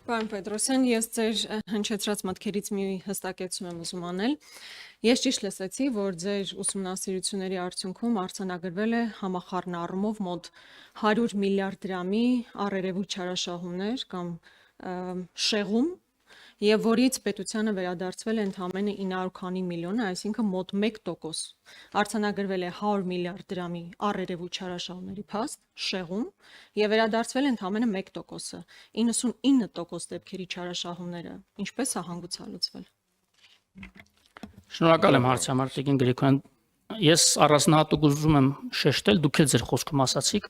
Պարոն Պետրոսյան, ես ձեր հնչեցրած մտքերից մի հստակեցում եմ ուզում անել։ Ես ճիշտ լսեցի, որ ձեր ուսումնասիրությունների արդյունքում արձանագրվել է համախառն առումով մոտ 100 միլիարդ դրամի առերևույթ չարաշահումներ կամ շեղում, եւ որից պետությանը վերադարձվել է ընդամենը 900 քանի միլիոն, այսինքն մոտ 1%։ Արձանագրվել է 100 միլիարդ դրամի առերևույթ չարաշահումների փաստ, շեղում, եւ վերադարձվել է ընդամենը 1%-ը։ 99% դեպքերի չարաշահումները ինչպես է հանգուցալուծվել։ Շնորհակալ եմ հարցի համար, Տիկին Գրիգորյան։ Ես առանձնահատուկ ուզում եմ շեշտել, դուք էլ ձեր խոսքում ասացիք,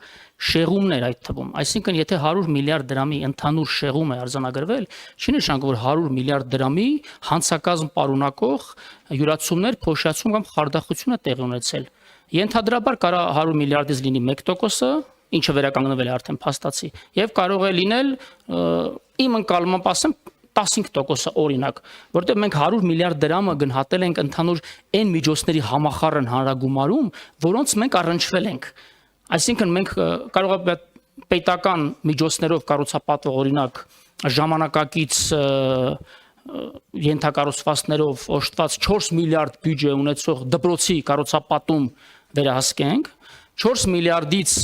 շեղումներ այդ թվում։ Այսինքն, եթե 100 միլիարդ դրամի ընդհանուր շեղում է արձանագրվել, չի նշանակում, որ 100 միլիարդ դրամի հանցակազմ պարունակող յուրացումներ, փոշիացում կամ խարդախություն է տեղի ունեցել։ Ենթադրաբար կարա 100 միլիարդից լինի 1%-ը, ինչը վերականգնվել է արդեն փաստացի, եւ կարող է լինել իմ ընկալմամբ ասեմ 15% օրինակ, որտեղ մենք 100 միլիարդ դրամը գնահատել ենք ընդհանուր այն միջոցների համախառն հանրագումարում, որոնց մենք առնչվել ենք։ Այսինքն մենք կարող է պետական միջոցներով կառուցապատվող օրինակ ժամանակակից ենթակառուցվածքներով օժտված 4 միլիարդ բյուջե ունեցող դպրոցի կառուցապատում վերահսկենք, 4 միլիարդից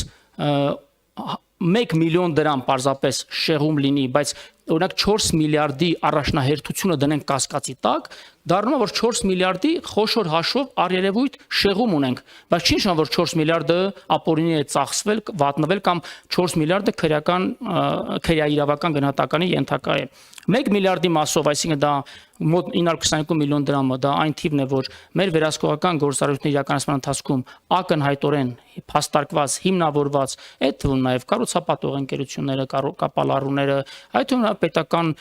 1 միլիոն դրամ պարզապես շեղում լինի, բայց օրինակ 4 միլիարդի առաջնահերթությունը դնենք կասկածի տակ, դառնում է, որ 4 միլիարդի խոշոր հաշվով առերևույթ շեղում ունենք, բայց չի նշանակում, որ 4 միլիարդը ապօրինի է ծախսվել, վատնվել կամ 4 միլիարդը քրեաիրավական գնահատականի ենթակա է։ 1 միլիարդի մասով, այսինքն դա մոտ 922 միլիոն դրամը, դա այն թիվն է, որ մեր վերահսկողական գործառույթների իրականացման ընթացքում ակնհայտորեն փաստարկված, հիմնավորված, այդ թվում նաև կառուցապատող ընկերությունները, կապալառուները, այդ թվում նաև պետական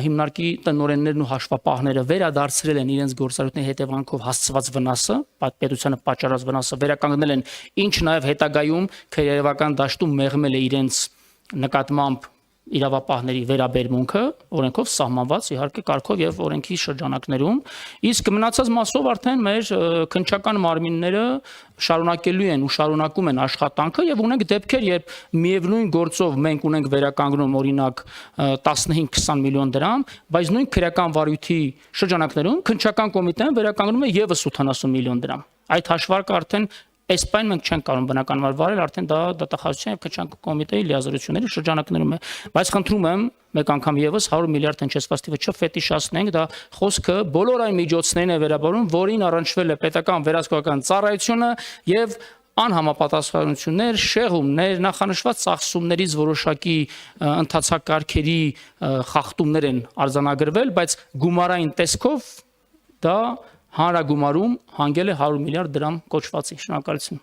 հիմնարկի տնօրեններն ու հաշվապահները վերադարձրել են իրենց գործառույթների հետևանքով հասցված վնասը, պետությանը պատճառած վնասը վերականգնել են, ինչ նաև հետագայում քրեական դաշտում մեղմել է իրենց նկատմամբ իրավապահների վերաբերմունքը օրենքով սահմանված իհարկե կարգով եւ օրենքի շրջանակներում, իսկ մնացած մասով արդեն մեր քննչական մարմինները շարունակելու են ու շարունակում են աշխատանքը եւ ունենք դեպքեր, երբ միևնույն գործով մենք ունենք վերականգնում օրինակ 15-20 միլիոն դրամ, բայց նույն քրեական վարույթի շրջանակներում քննչական կոմիտեն վերականգնում է եւս 80 միլիոն դրամ։ Այդ հաշվարկը արդեն այս բան մենք չենք կարող բնականաբար վարել, արդեն դա դատախազության եւ քննչական կոմիտեի լիազորությունների շրջանակներում է, բայց խնդրում եմ մեկ անգամ եւս 100 միլիարդ հնչեցված թիվը չֆետիշացնենք, դա խոսքը բոլոր այն միջոցներին է վերաբերում, որին առնչվել է պետական վերահսկողական ծառայությունը եւ անհամապատասխանություններ, շեղումներ, նախանշված ծախսումներից որոշակի ընթացակարգերի խախտումներ են արձանագրվել, բայց գումարային տեսքով դա հանրագումարում հանգել է 100 միլիարդ դրամ կոչվածի։ Շնորհակալություն։